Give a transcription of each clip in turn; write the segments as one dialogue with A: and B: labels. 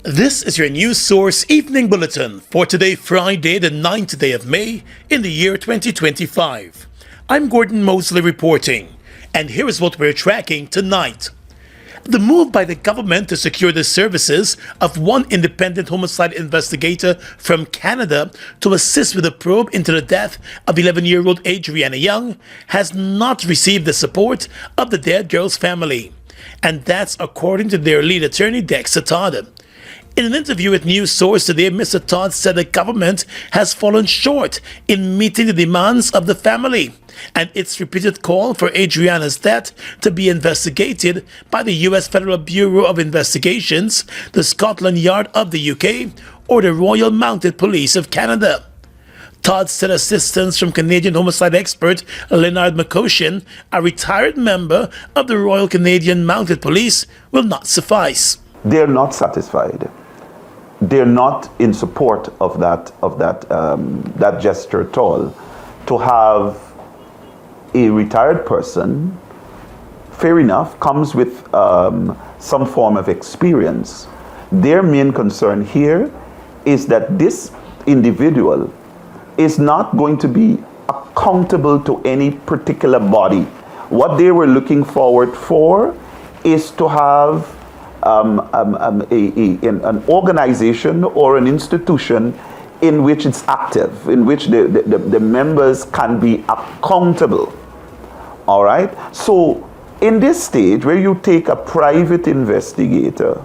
A: This is your News Source Evening Bulletin for today, Friday, the 9th day of May in the year 2025. I'm Gordon Mosley reporting, and here is what we're tracking tonight. The move by the government to secure the services of one independent homicide investigator from Canada to assist with a probe into the death of 11-year-old Adriana Young has not received the support of the dead girl's family. And that's according to their lead attorney, Dexter Todd. In an interview with News Source today, Mr. Todd said the government has fallen short in meeting the demands of the family and its repeated call for Adriana's death to be investigated by the U.S. Federal Bureau of Investigations, the Scotland Yard of the UK, or the Royal Mounted Police of Canada. Todd said assistance from Canadian homicide expert Leonard McCoshin, a retired member of the Royal Canadian Mounted Police, will not suffice.
B: They're not satisfied. They're not in support of that gesture at all. To have a retired person, fair enough, comes with some form of experience. Their main concern here is that this individual is not going to be accountable to any particular body. What they were looking forward for is to have an organization or an institution in which it's active, in which the members can be accountable. All right? So in this stage where you take a private investigator,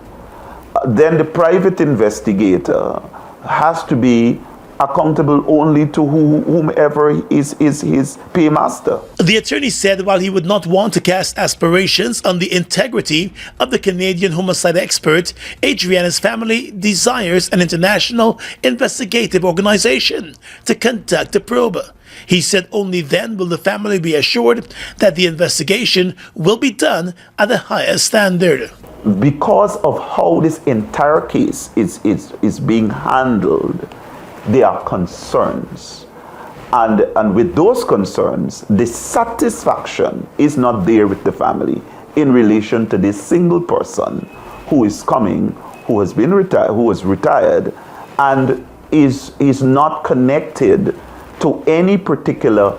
B: then the private investigator has to be accountable only to whomever is his paymaster.
A: The attorney said while he would not want to cast aspirations on the integrity of the Canadian homicide expert, Adriana's family desires an international investigative organization to conduct a probe. He said only then will the family be assured that the investigation will be done at a higher standard.
B: Because of how this entire case is being handled, there are concerns. And with those concerns, the satisfaction is not there with the family in relation to this single person who is coming, who has been retired, who was retired, and is not connected to any particular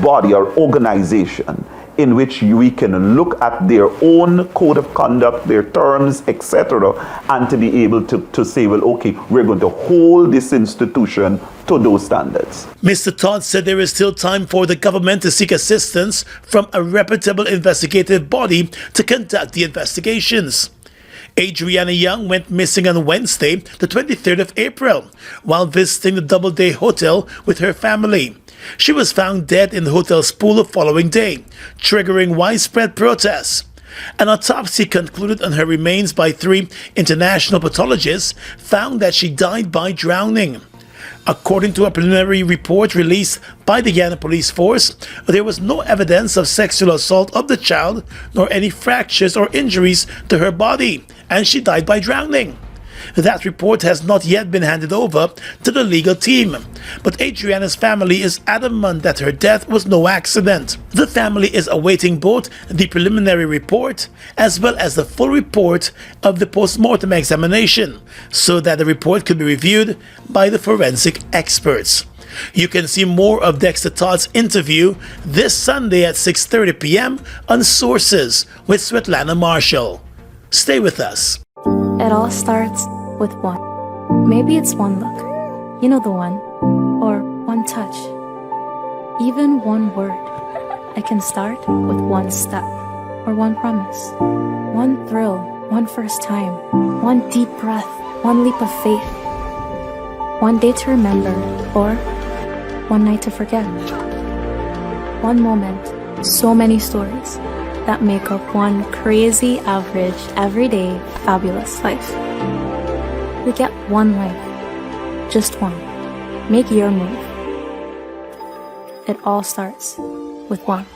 B: body or organization in which we can look at their own code of conduct, their terms, etc., and to be able to say, well, okay, we're going to hold this institution to those standards.
A: Mr. Todd said there is still time for the government to seek assistance from a reputable investigative body to conduct the investigations. Adriana Young went missing on Wednesday, the 23rd of April, while visiting the Doubleday Hotel with her family. She was found dead in the hotel's pool the following day, triggering widespread protests. An autopsy concluded on her remains by 3 international pathologists found that she died by drowning. According to a preliminary report released by the Guyana police force, there was no evidence of sexual assault of the child nor any fractures or injuries to her body, and she died by drowning. That report has not yet been handed over to the legal team, but Adriana's family is adamant that her death was no accident. The family is awaiting both the preliminary report as well as the full report of the post-mortem examination so that the report could be reviewed by the forensic experts. You can see more of Dexter Todd's interview this Sunday at 6:30 p.m. on Sources with Svetlana Marshall. Stay with us.
C: It all starts with one. Maybe it's one look, you know the one, or one touch, even one word. I can start with one step, or one promise, one thrill, one first time, one deep breath, one leap of faith, one day to remember, or one night to forget. One moment, so many stories that make up one crazy, average, everyday, fabulous life. We get one life, just one. Make your move. It all starts with one.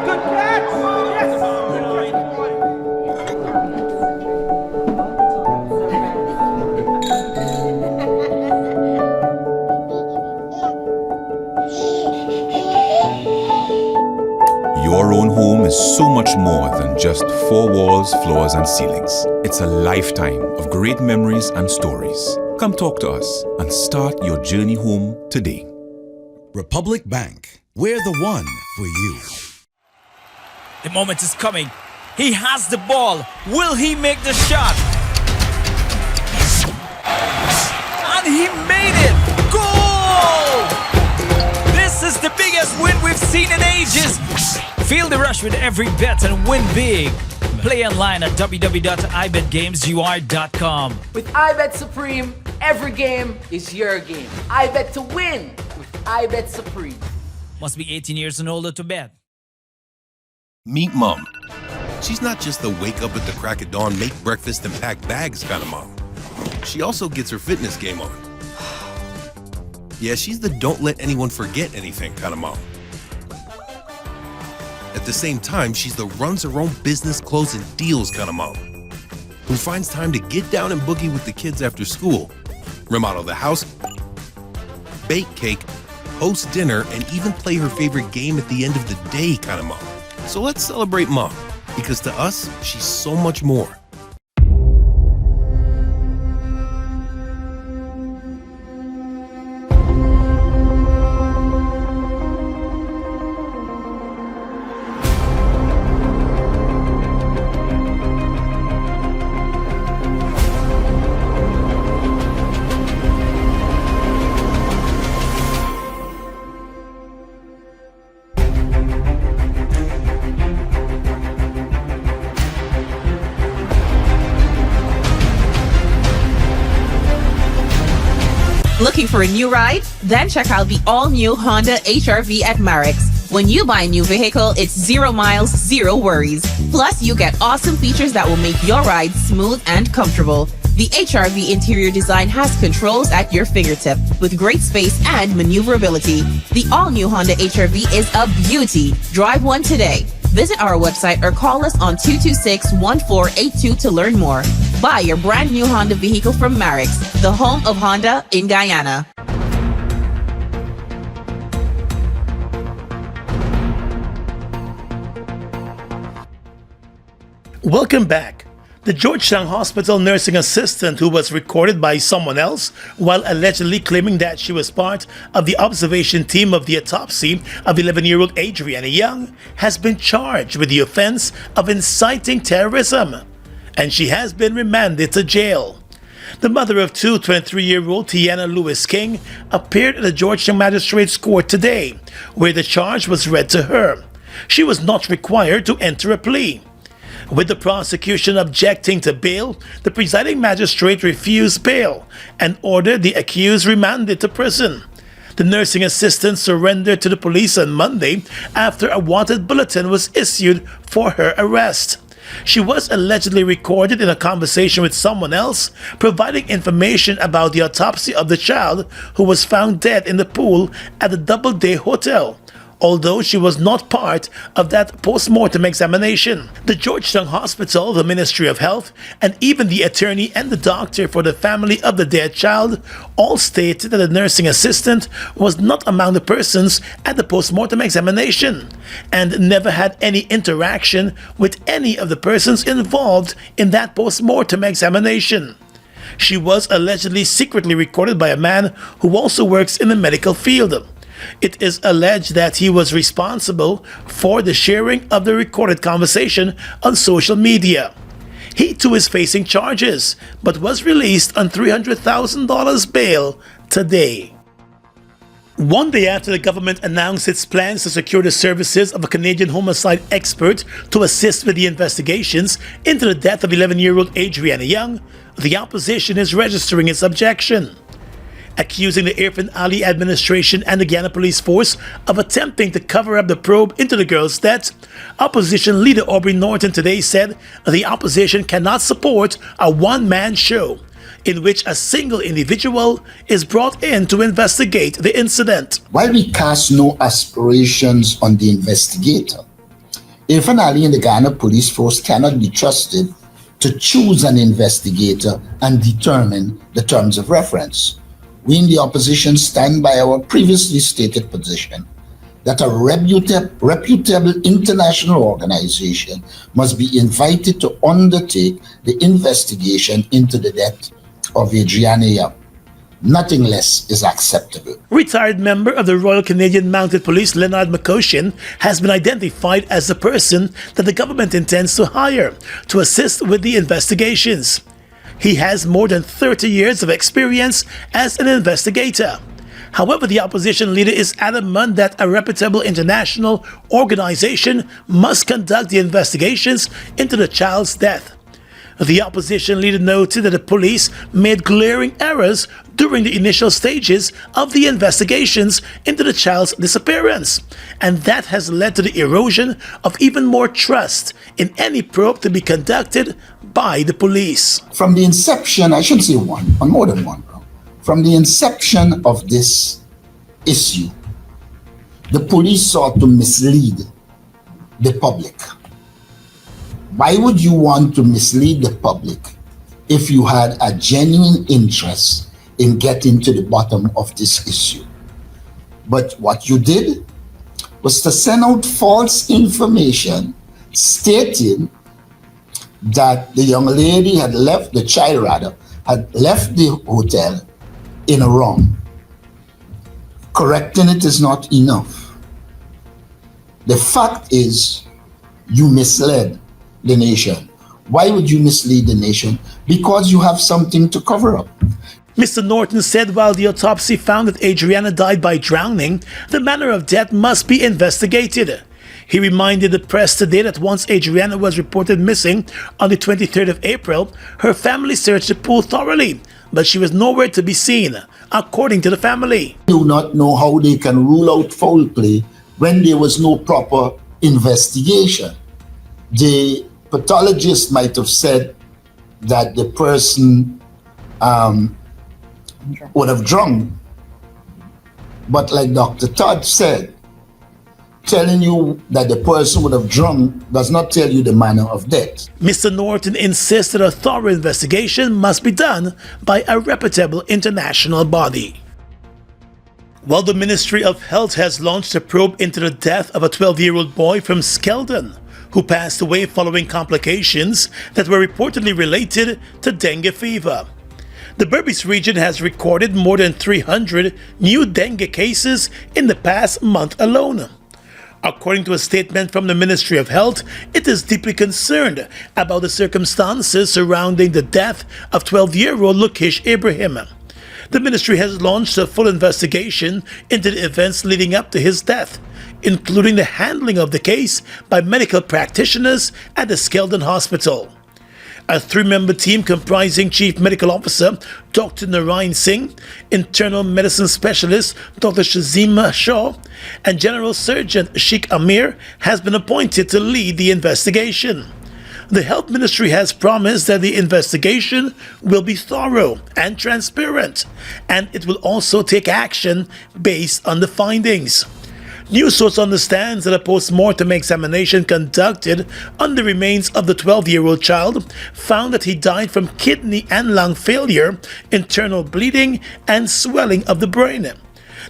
D: Good catch! Yes! so much more than just four walls, floors, and ceilings. It's a lifetime of great memories and stories. Come talk to us and start your journey home today.
E: Republic Bank, we're the one for you.
F: The moment is coming. He has the ball. Will he make the shot? And he made it! Goal! This is the biggest win we've seen in ages. Feel the rush with every bet and win big. Play online at www.ibetgamesur.com.
G: With iBet Supreme, every game is your game. iBet to win with iBet Supreme.
F: Must be 18 years and older to bet.
H: Meet Mom. She's not just the wake up at the crack of dawn, make breakfast and pack bags kind of mom. She also gets her fitness game on. Yeah, she's the don't let anyone forget anything kind of mom. At the same time, she's the runs her own business, closing deals kind of mom, who finds time to get down and boogie with the kids after school, remodel the house, bake cake, host dinner, and even play her favorite game at the end of the day kind of mom. So let's celebrate Mom, because to us, she's so much more.
I: Looking for a new ride? Then check out the all-new Honda HR-V at Marex. When you buy a new vehicle, it's 0 miles, 0 worries. Plus, you get awesome features that will make your ride smooth and comfortable. The HR-V interior design has controls at your fingertip with great space and maneuverability. The all-new Honda HR-V is a beauty. Drive one today. Visit our website or call us on 226-1482 to learn more. Buy your brand new Honda vehicle from Marex, the home of Honda in Guyana.
A: Welcome back. The Georgetown Hospital nursing assistant who was recorded by someone else while allegedly claiming that she was part of the observation team of the autopsy of 11-year-old Adriana Young has been charged with the offense of inciting terrorism, and she has been remanded to jail. The mother of two, 23-year-old Tiana Lewis King, appeared at the Georgetown Magistrates Court today, where the charge was read to her. She was not required to enter a plea. With the prosecution objecting to bail, the presiding magistrate refused bail and ordered the accused remanded to prison. The nursing assistant surrendered to the police on Monday after a wanted bulletin was issued for her arrest. She was allegedly recorded in a conversation with someone else, providing information about the autopsy of the child who was found dead in the pool at the Doubleday Hotel, although she was not part of that post-mortem examination. The Georgetown Hospital, the Ministry of Health, and even the attorney and the doctor for the family of the dead child all stated that the nursing assistant was not among the persons at the post-mortem examination and never had any interaction with any of the persons involved in that post-mortem examination. She was allegedly secretly recorded by a man who also works in the medical field. It is alleged that he was responsible for the sharing of the recorded conversation on social media. He too is facing charges, but was released on $300,000 bail today. One day after the government announced its plans to secure the services of a Canadian homicide expert to assist with the investigations into the death of 11-year-old Adriana Young, the opposition is registering its objection, accusing the Irfan Ali administration and the Guyana police force of attempting to cover up the probe into the girl's death. Opposition leader Aubrey Norton today said the opposition cannot support a one-man show in which a single individual is brought in to investigate the incident.
J: While we cast no aspirations on the investigator, Irfan Ali and the Guyana police force cannot be trusted to choose an investigator and determine the terms of reference. We in the opposition stand by our previously stated position that a reputable international organization must be invited to undertake the investigation into the death of Adriana Young. Nothing less is acceptable.
A: Retired member of the Royal Canadian Mounted Police Leonard McCoshin has been identified as the person that the government intends to hire to assist with the investigations. He has more than 30 years of experience as an investigator. However, the opposition leader is adamant that a reputable international organization must conduct the investigations into the child's death. The opposition leader noted that the police made glaring errors during the initial stages of the investigations into the child's disappearance, and that has led to the erosion of even more trust in any probe to be conducted by the police.
J: From the inception, I shouldn't say one, or more than one, from the inception of this issue, the police sought to mislead the public. Why would you want to mislead the public if you had a genuine interest in getting to the bottom of this issue? But what you did was to send out false information stating that the young lady had left, the child rather, had left the hotel in a wrong. Correcting it is not enough. The fact is, you misled the nation. Why would you mislead the nation? Because you have something to cover up.
A: Mr. Norton said while the autopsy found that Adriana died by drowning, the manner of death must be investigated. He reminded the press today that once Adriana was reported missing on the 23rd of April, her family searched the pool thoroughly, but she was nowhere to be seen, according to the family.
J: I do not know how they can rule out foul play when there was no proper investigation. The pathologist might have said that the person would have drunk, but like Dr. Todd said, telling you that the person would have drunk does not tell you the manner of death.
A: Mr. Norton insists that a thorough investigation must be done by a reputable international body. While the Ministry of Health has launched a probe into the death of a 12-year-old boy from Skeldon, who passed away following complications that were reportedly related to dengue fever. The Berbice region has recorded more than 300 new dengue cases in the past month alone. According to a statement from the Ministry of Health, it is deeply concerned about the circumstances surrounding the death of 12-year-old Lukish Ibrahim. The ministry has launched a full investigation into the events leading up to his death, including the handling of the case by medical practitioners at the Skeldon Hospital. A 3-member team comprising Chief Medical Officer Dr. Narayan Singh, Internal Medicine Specialist Dr. Shazima Shaw, and General Surgeon Sheikh Amir has been appointed to lead the investigation. The Health Ministry has promised that the investigation will be thorough and transparent, and it will also take action based on the findings. News source understands that a post-mortem examination conducted on the remains of the 12-year-old child found that he died from kidney and lung failure, internal bleeding, and swelling of the brain.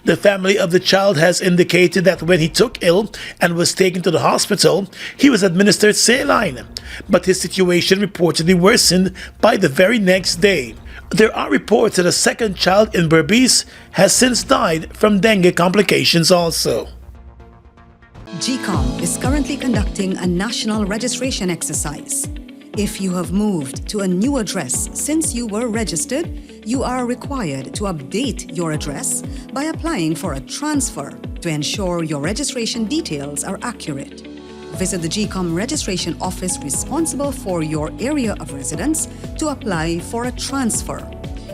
A: The family of the child has indicated that when he took ill and was taken to the hospital, he was administered saline, but his situation reportedly worsened by the very next day. There are reports that a second child in Berbice has since died from dengue complications also.
K: GECOM is currently conducting a national registration exercise. If you have moved to a new address since you were registered, you are required to update your address by applying for a transfer to ensure your registration details are accurate. Visit the GECOM registration office responsible for your area of residence to apply for a transfer.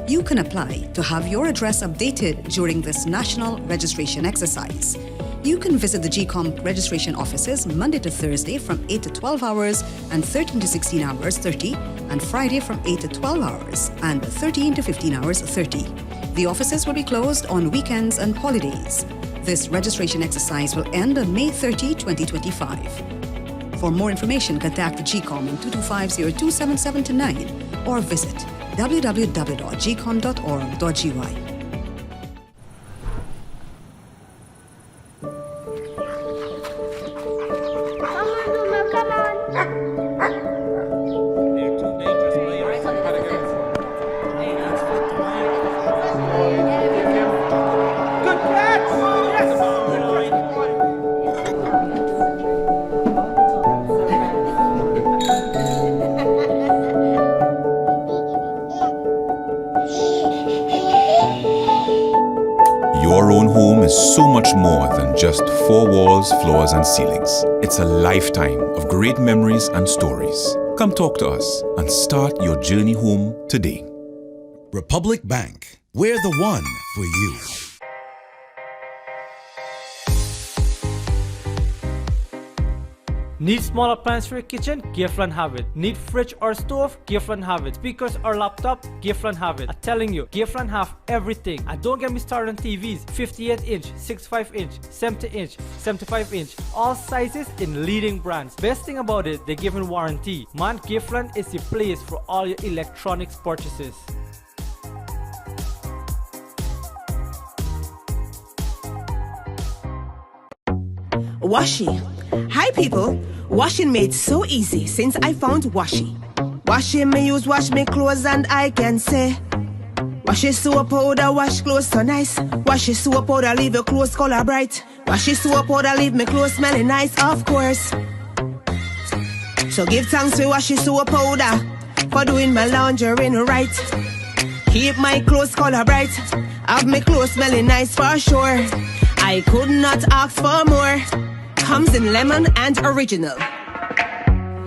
K: You can apply to have your address updated during this national registration exercise. You can visit the GECOM registration offices Monday to Thursday from 8 to 12 hours and 13 to 16 hours 30, and Friday from 8 to 12 hours and 13 to 15 hours 30. The offices will be closed on weekends and holidays. This registration exercise will end on May 30, 2025. For more information, contact the GECOM on 225-0277-9 or visit www.gecom.org.gy.
D: Your own home is so much more than just four walls, floors, and ceilings. It's a lifetime of great memories and stories. Come talk to us and start your journey home today.
E: Republic Bank. We're the one for you.
L: Need small appliance for your kitchen? Giftland have it. Need fridge or stove? Giftland have it. Speakers or laptop? Giftland have it. I'm telling you, Giftland have everything. And don't get me started on TVs. 58-inch, 65-inch, 70-inch, 75-inch. All sizes in leading brands. Best thing about it, they give a warranty. Man, Giftland is the place for all your electronics purchases.
M: Washi. Hi people. Washing made so easy since I found Washi. Washing me use wash me clothes and I can say Washi soap powder wash clothes so nice. Washi soap powder leave your clothes color bright. Washi soap powder leave me clothes smelling nice, of course. So give thanks to Washi soap powder for doing my laundry right. Keep my clothes color bright. Have my clothes smelling nice for sure. I could not ask for more. Comes in lemon and original.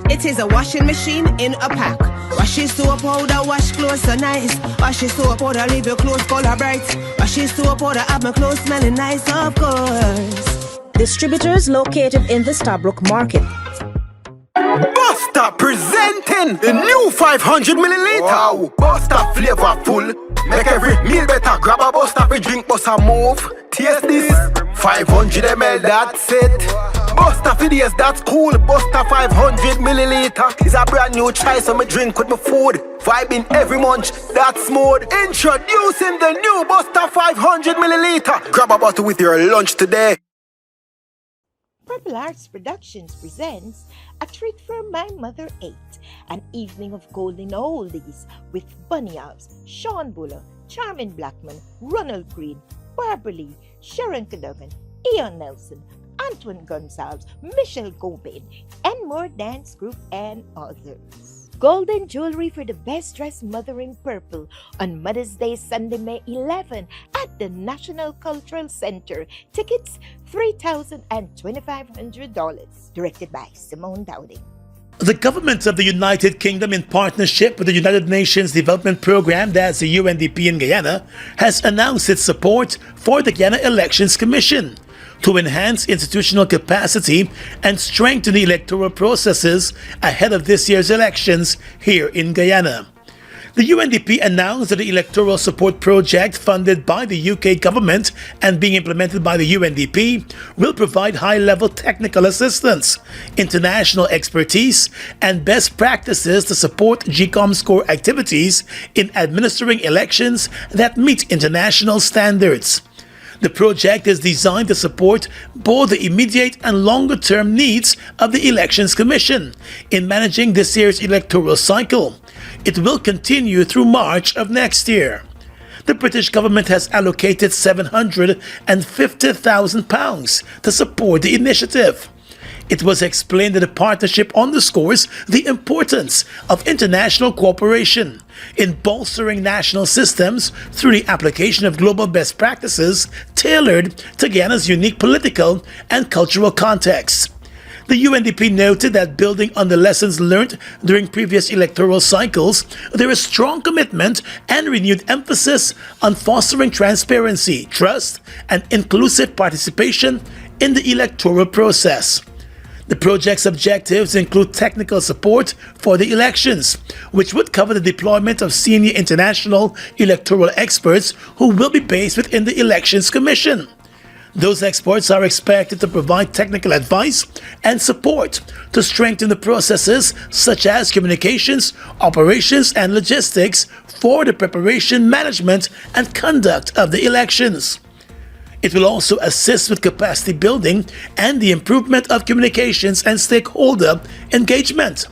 M: It is a washing machine in a pack. Washi soap powder wash clothes so nice. Washi soap powder leave your clothes color bright. Washi soap powder have my clothes smelling nice, of course.
N: Distributors located in the Stabrook Market.
O: Buster presenting the new 500 milliliter. Wow. Buster flavorful. Make every meal better. Grab a Buster for drink, Buster move. Taste this. 500 ml, that's it. Buster for days, that's cool. Buster 500 milliliter is a brand new choice of my drink with my food. Vibing every munch, that's smooth. Introducing the new Buster 500 milliliter. Grab a bottle with your lunch today.
P: Purple Arts Productions presents A Treat for My Mother 8, an evening of golden oldies with Bunny Alves, Sean Buller, Charmin Blackman, Ronald Green, Barbara Lee, Sharon Cadogan, Ian Nelson, Antoine Gonsalves, Michelle Gobin, and more dance group and others. Golden jewelry for the best dressed mother in purple on Mother's Day Sunday, May 11 at the National Cultural Center. Tickets $3,000 and $2,500. Directed by Simone Dowding.
A: The government of the United Kingdom, in partnership with the United Nations Development Programme, that's the UNDP in Guyana, has announced its support for the Guyana Elections Commission to enhance institutional capacity and strengthen the electoral processes ahead of this year's elections here in Guyana. The UNDP announced that the electoral support project funded by the UK government and being implemented by the UNDP will provide high-level technical assistance, international expertise, and best practices to support GECOM's core activities in administering elections that meet international standards. The project is designed to support both the immediate and longer-term needs of the Elections Commission in managing this year's electoral cycle. It will continue through March of next year. The British government has allocated £750,000 to support the initiative. It was explained that the partnership underscores the importance of international cooperation in bolstering national systems through the application of global best practices tailored to Guyana's unique political and cultural context. The UNDP noted that building on the lessons learned during previous electoral cycles, there is strong commitment and renewed emphasis on fostering transparency, trust, and inclusive participation in the electoral process. The project's objectives include technical support for the elections, which would cover the deployment of senior international electoral experts who will be based within the Elections Commission. Those experts are expected to provide technical advice and support to strengthen the processes such as communications, operations, and logistics for the preparation, management, and conduct of the elections. It will also assist with capacity building and the improvement of communications and stakeholder engagement.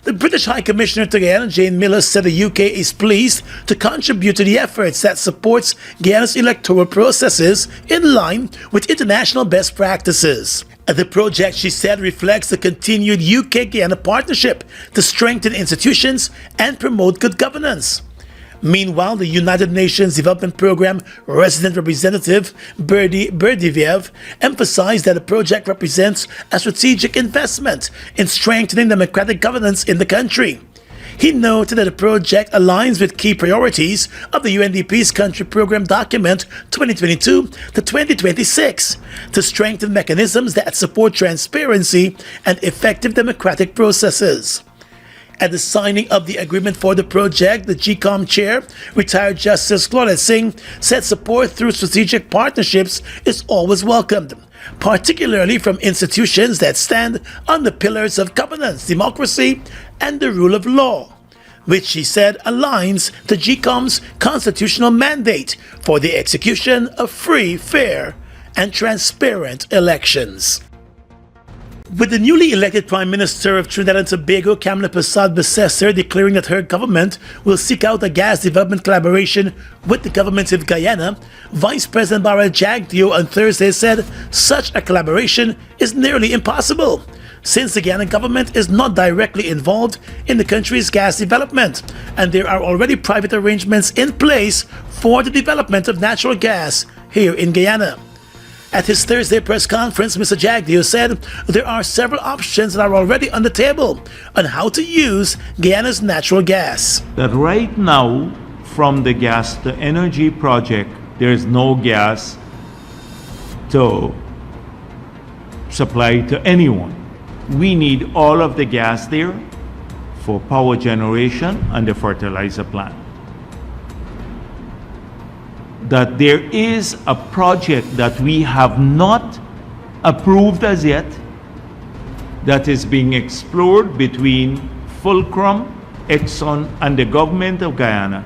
A: The British High Commissioner to Guyana, Jane Miller, said the UK is pleased to contribute to the efforts that supports Guyana's electoral processes in line with international best practices. The project, she said, reflects the continued UK-Guyana partnership to strengthen institutions and promote good governance. Meanwhile, the United Nations Development Program resident representative Berdiviev emphasized that the project represents a strategic investment in strengthening democratic governance in the country. He noted that the project aligns with key priorities of the UNDP's Country Program Document 2022 to 2026 to strengthen mechanisms that support transparency and effective democratic processes. At the signing of the agreement for the project, the GECOM chair, retired Justice Claudette Singh, said support through strategic partnerships is always welcomed, particularly from institutions that stand on the pillars of governance, democracy, and the rule of law, which she said aligns to GECOM's constitutional mandate for the execution of free, fair, and transparent elections. With the newly elected Prime Minister of Trinidad and Tobago, Kamala Persad-Becesser, declaring that her government will seek out a gas development collaboration with the government of Guyana, Vice President Barrel Jagdeo on Thursday said such a collaboration is nearly impossible, since the Guyana government is not directly involved in the country's gas development, and there are already private arrangements in place for the development of natural gas here in Guyana. At his Thursday press conference, Mr. Jagdeo said there are several options that are already on the table on how to use Guyana's natural gas.
Q: That right now, from the gas to energy project, there is no gas to supply to anyone. We need all of the gas there for power generation and the fertilizer plant. That there is a project that we have not approved as yet that is being explored between Fulcrum, Exxon, and the government of Guyana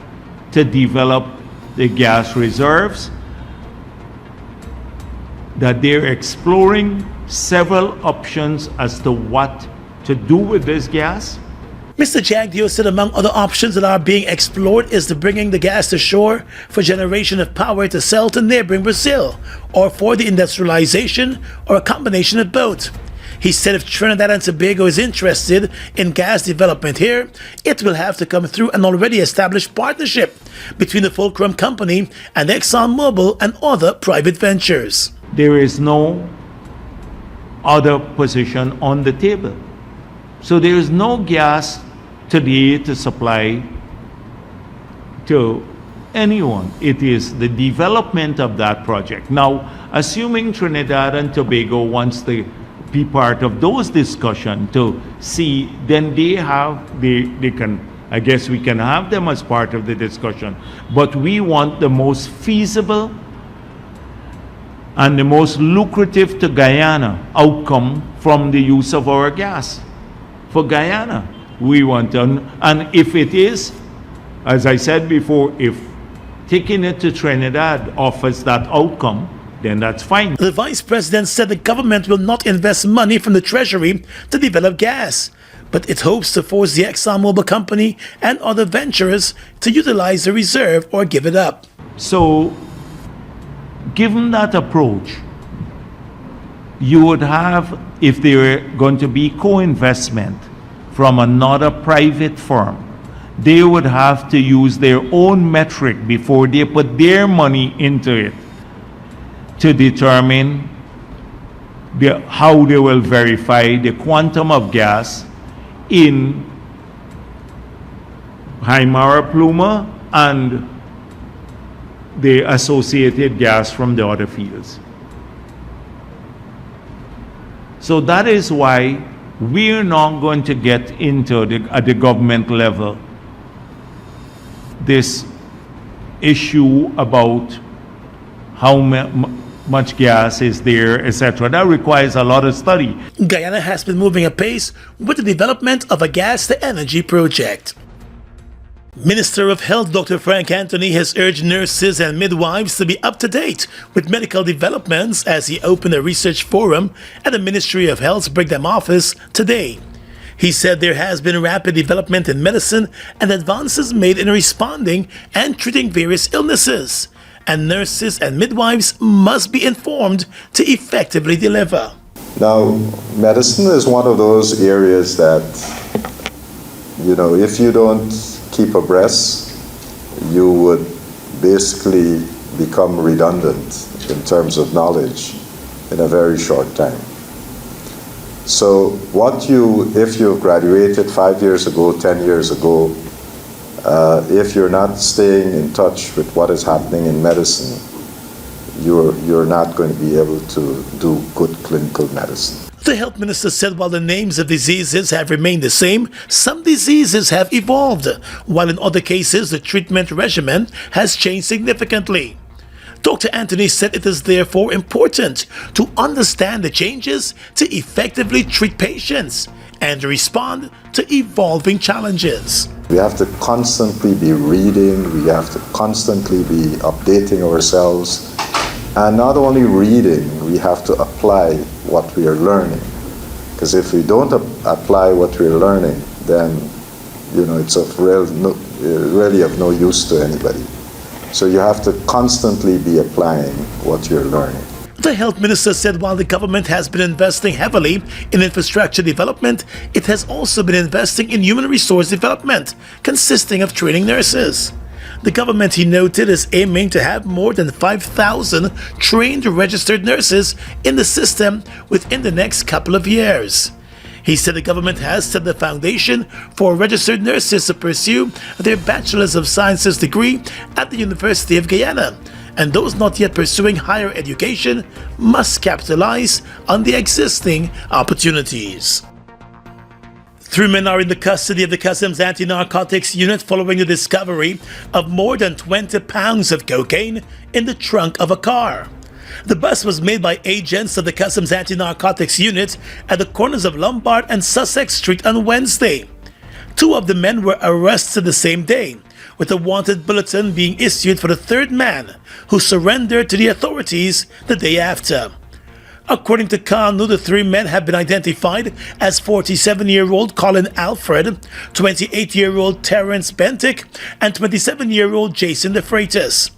Q: to develop the gas reserves, that they're exploring several options as to what to do with this gas.
A: Mr. Jagdeo said among other options that are being explored is the bringing the gas to shore for generation of power to sell to neighboring Brazil, or for the industrialization, or a combination of both. He said if Trinidad and Tobago is interested in gas development here, it will have to come through an already established partnership between the Fulcrum Company and ExxonMobil and other private ventures.
Q: There is no other position on the table. So there is no gas today to supply to anyone. It is the development of that project. Now, assuming Trinidad and Tobago wants to be part of those discussions to see, then they can, I guess we can have them as part of the discussion. But we want the most feasible and the most lucrative to Guyana outcome from the use of our gas. For Guyana, we want to, and if it is, as I said before, if taking it to Trinidad offers that outcome, then that's fine.
A: The Vice President said the government will not invest money from the Treasury to develop gas, but it hopes to force the ExxonMobil company and other ventures to utilize the reserve or give it up.
Q: So, given that approach, you would have, if there were going to be co-investment from another private firm, they would have to use their own metric before they put their money into it to determine how they will verify the quantum of gas in Haimara Pluma and the associated gas from the other fields. So that is why we're not going to get into at the government level this issue about how much gas is there, etc. That requires a lot of study.
A: Guyana has been moving apace with the development of a gas-to-energy project. Minister of Health Dr. Frank Anthony has urged nurses and midwives to be up to date with medical developments as he opened a research forum at the Ministry of Health's Brigham office today. He said there has been rapid development in medicine and advances made in responding and treating various illnesses, and nurses and midwives must be informed to effectively deliver.
R: Now, medicine is one of those areas that, if you don't keep abreast, you would basically become redundant in terms of knowledge in a very short time. So if you graduated 5 years ago, 10 years ago, if you're not staying in touch with what is happening in medicine, you're not going to be able to do good clinical medicine.
A: The health minister said while the names of diseases have remained the same, some diseases have evolved, while in other cases the treatment regimen has changed significantly. Dr. Anthony said it is therefore important to understand the changes to effectively treat patients and respond to evolving challenges.
R: We have to constantly be reading, we have to constantly be updating ourselves, and not only reading, we have to apply what we are learning. Because if we don't apply what we're learning, then it's really of no use to anybody. So you have to constantly be applying what you're learning.
A: The health minister said while the government has been investing heavily in infrastructure development, it has also been investing in human resource development, consisting of training nurses. The government, he noted, is aiming to have more than 5,000 trained registered nurses in the system within the next couple of years. He said the government has set the foundation for registered nurses to pursue their Bachelor's of Sciences degree at the University of Guyana, and those not yet pursuing higher education must capitalize on the existing opportunities. 3 men are in the custody of the Customs Anti-Narcotics Unit following the discovery of more than 20 pounds of cocaine in the trunk of a car. The bust was made by agents of the Customs Anti-Narcotics Unit at the corners of Lombard and Sussex Street on Wednesday. 2 of the men were arrested the same day, with a wanted bulletin being issued for the 3rd man, who surrendered to the authorities the day after. According to Kanu, the 3 men have been identified as 47-year-old Colin Alfred, 28-year-old Terrence Bentic, and 27-year-old Jason De Freitas.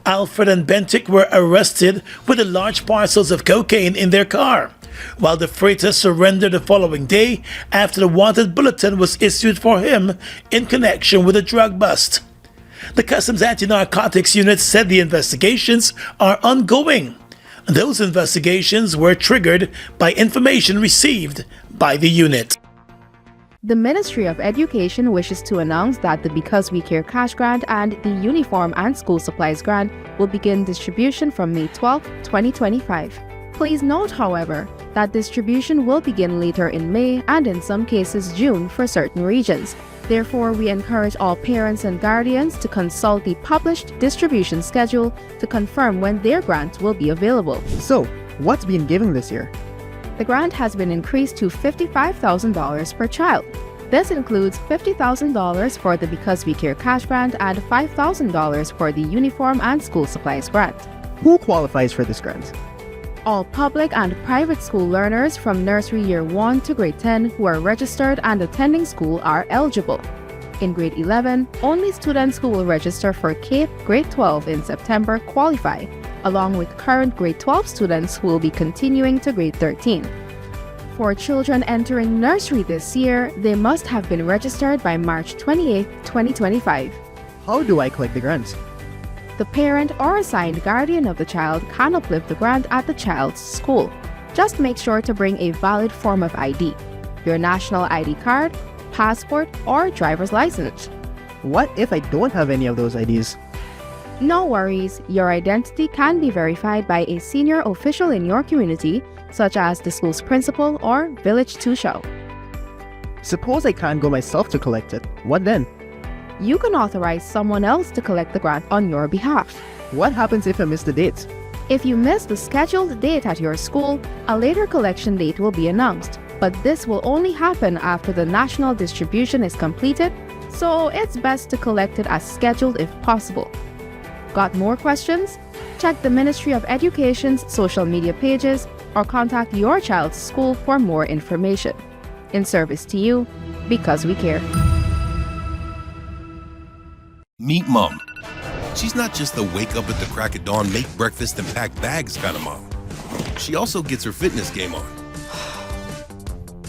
A: Alfred and Bentic were arrested with the large parcels of cocaine in their car, while De Freitas surrendered the following day after the wanted bulletin was issued for him in connection with a drug bust. The Customs Anti-Narcotics Unit said the investigations are ongoing. Those investigations were triggered by information received by the unit.
S: The Ministry of Education wishes to announce that the Because We Care Cash Grant and the Uniform and School Supplies Grant will begin distribution from May 12, 2025. Please note, however, that distribution will begin later in May and in some cases June for certain regions. Therefore, we encourage all parents and guardians to consult the published distribution schedule to confirm when their grant will be available.
T: So, what's been given this year?
S: The grant has been increased to $55,000 per child. This includes $50,000 for the Because We Care Cash Grant and $5,000 for the Uniform and School Supplies Grant.
T: Who qualifies for this grant?
S: All public and private school learners from nursery year 1 to grade 10 who are registered and attending school are eligible. In grade 11, only students who will register for CAPE grade 12 in September qualify, along with current grade 12 students who will be continuing to grade 13. For children entering nursery this year, they must have been registered by March 28, 2025.
T: How do I collect the grant?
S: The parent or assigned guardian of the child can uplift the grant at the child's school. Just make sure to bring a valid form of ID, your national ID card, passport, or driver's license.
T: What if I don't have any of those IDs?
S: No worries, your identity can be verified by a senior official in your community, such as the school's principal or village tusho.
T: Suppose I can't go myself to collect it. What then?
S: You can authorize someone else to collect the grant on your behalf.
T: What happens if I miss the date?
S: If you miss the scheduled date at your school, a later collection date will be announced, but this will only happen after the national distribution is completed, so it's best to collect it as scheduled if possible. Got more questions? Check the Ministry of Education's social media pages or contact your child's school for more information. In service to you, because we care.
H: Meet Mom. She's not just the wake up at the crack of dawn, make breakfast and pack bags kind of mom. She also gets her fitness game on.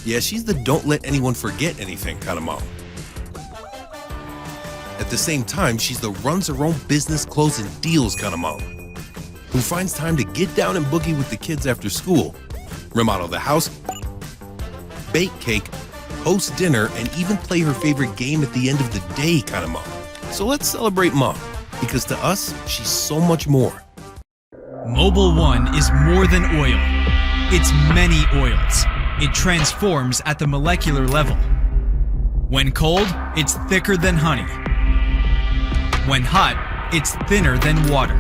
H: Yeah, she's the don't let anyone forget anything kind of mom. At At the same time, she's the runs her own business, closing deals kind of mom, who finds time to get down and boogie with the kids after school, remodel the house, bake cake, host dinner, and even play her favorite game at the end of the day kind of mom. So let's celebrate mom, because to us, she's so much more.
F: Mobil 1 is more than oil. It's many oils. It transforms at the molecular level. When cold, it's thicker than honey. When hot, it's thinner than water.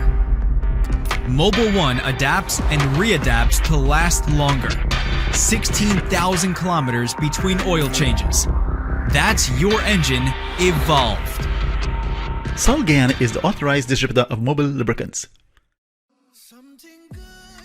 F: Mobil 1 adapts and readapts to last longer. 16,000 kilometers between oil changes. That's your engine evolved.
U: Sol Guyana is the authorized distributor of Mobil lubricants.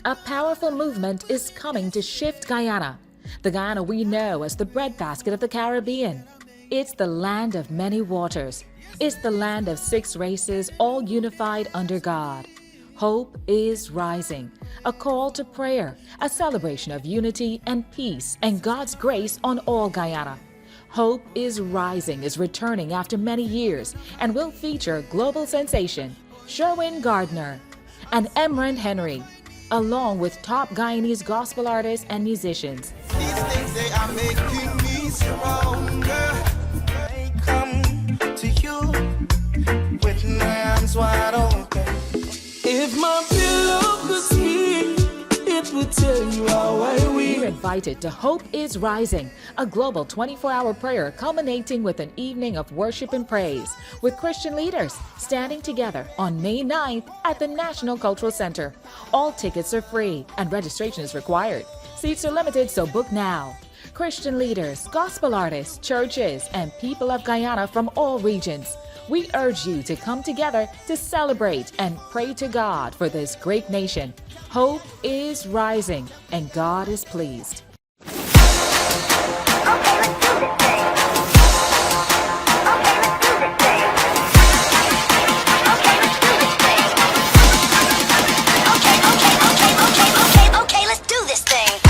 V: A powerful movement is coming to shift Guyana, the Guyana we know as the breadbasket of the Caribbean. It's the land of many waters. It's the land of 6 races, all unified under God. Hope is rising, a call to prayer, a celebration of unity and peace and God's grace on all Guyana. Hope is Rising is returning after many years and will feature global sensation Sherwin Gardner and Emrand Henry, along with top Guyanese gospel artists and musicians.
W: These things they are making me stronger. I come to you with my arms wide open. If my pillow could speak, it would tell you how I weep.
V: You're invited to Hope is Rising, a global 24-hour prayer culminating with an evening of worship and praise with Christian leaders standing together on May 9th at the National Cultural Center. All tickets are free and registration is required. Seats are limited, so book now. Christian leaders, gospel artists, churches, and people of Guyana from all regions. We urge you to come together to celebrate and pray to God for this great nation. Hope is rising, and God is pleased.
W: Okay, let's do this thing.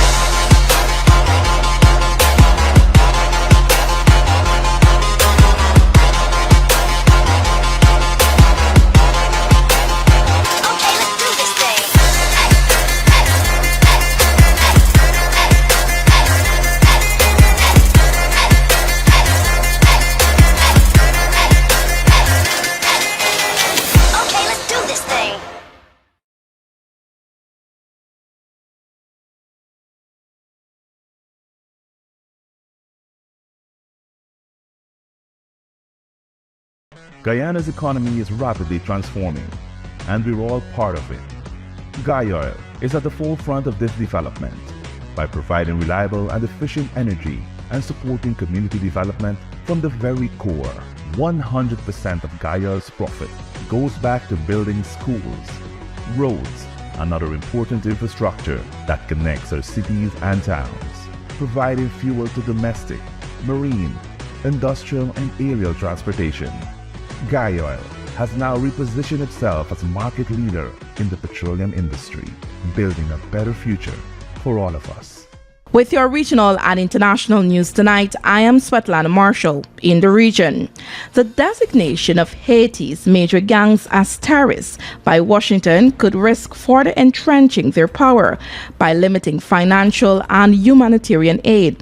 X: Guyana's economy is rapidly transforming, and we're all part of it. Guyoil is at the forefront of this development by providing reliable and efficient energy and supporting community development from the very core. 100% of Guyoil's profit goes back to building schools, roads, and other important infrastructure that connects our cities and towns, providing fuel to domestic, marine, industrial, and aerial transportation. Guyoil has now repositioned itself as a market leader in the petroleum industry, building a better future for all of us.
Y: With your regional and international news tonight, I am Svetlana Marshall in the region. The designation of Haiti's major gangs as terrorists by Washington could risk further entrenching their power by limiting financial and humanitarian aid.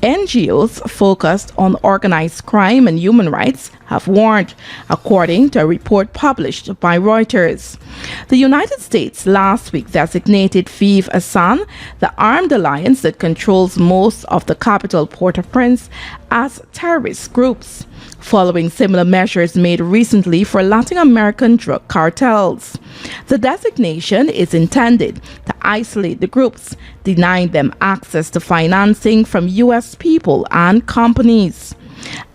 Y: NGOs focused on organized crime and human rights have warned, according to a report published by Reuters. The United States last week designated Vive Assad, the armed alliance that controls most of the capital Port-au-Prince, as terrorist groups, following similar measures made recently for Latin American drug cartels. The designation is intended to isolate the groups, denying them access to financing from U.S. people and companies.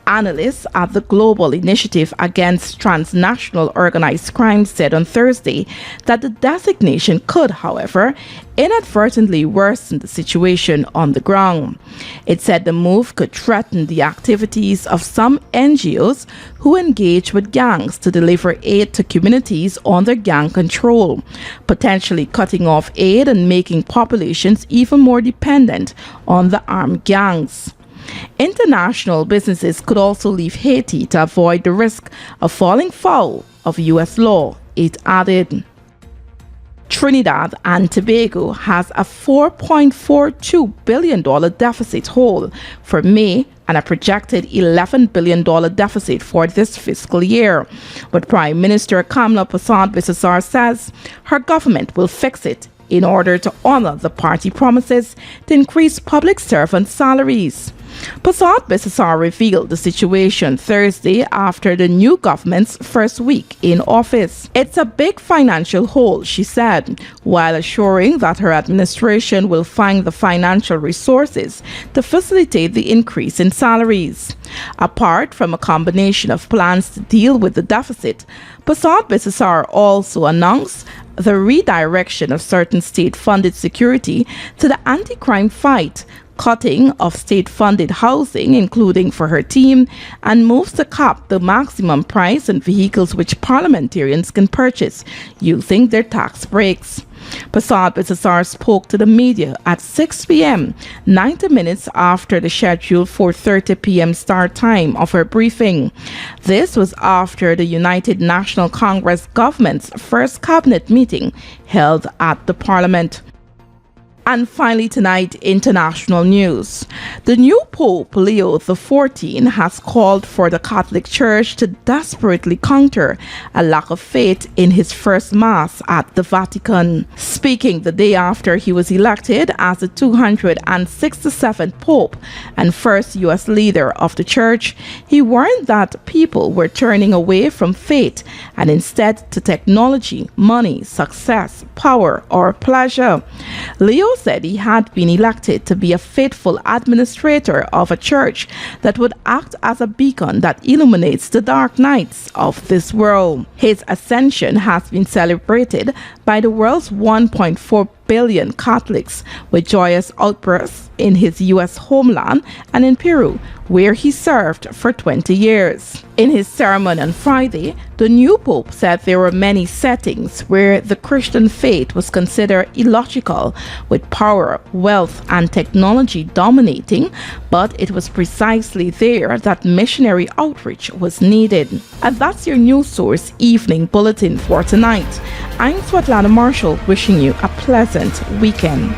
Y: Analysts at the Global Initiative Against Transnational Organized Crime said on Thursday that the designation could, however, inadvertently worsen the situation on the ground. It said the move could threaten the activities of some NGOs who engage with gangs to deliver aid to communities under gang control, potentially cutting off aid and making populations even more dependent on the armed gangs. International businesses could also leave Haiti to avoid the risk of falling foul of U.S. law, it added. Trinidad and Tobago has a $4.42 billion deficit hole for May and a projected $11 billion deficit for this fiscal year. But Prime Minister Kamla Persad-Bissessar says her government will fix it in order to honor the party promises to increase public servant salaries. Persad-Bissessar revealed the situation Thursday after the new government's first week in office. It's a big financial hole, she said, while assuring that her administration will find the financial resources to facilitate the increase in salaries. Apart from a combination of plans to deal with the deficit, Persad-Bissessar also announced the redirection of certain state-funded security to the anti-crime fight, cutting of state-funded housing, including for her team, and moves to cap the maximum price on vehicles which parliamentarians can purchase using their tax breaks. Persad-Bissessar spoke to the media at 6 p.m., 90 minutes after the scheduled 4:30 p.m. start time of her briefing. This was after the United National Congress government's first cabinet meeting held at the parliament. And finally tonight, international news. The new Pope Leo XIV has called for the Catholic Church to desperately counter a lack of faith in his first Mass at the Vatican. Speaking the day after he was elected as the 267th Pope and first U.S. leader of the Church, he warned that people were turning away from faith and instead to technology, money, success, power, or pleasure. Leo said he had been elected to be a faithful administrator of a church that would act as a beacon that illuminates the dark nights of this world. His ascension has been celebrated by the world's 1.4 billion Catholics with joyous outbursts in his U.S. homeland and in Peru, where he served for 20 years. In his sermon on Friday, the new Pope said there were many settings where the Christian faith was considered illogical, with power, wealth, and technology dominating, but it was precisely there that missionary outreach was needed. And that's your News Source Evening Bulletin for tonight. I'm Svetlana Marshall, wishing you a pleasant weekend.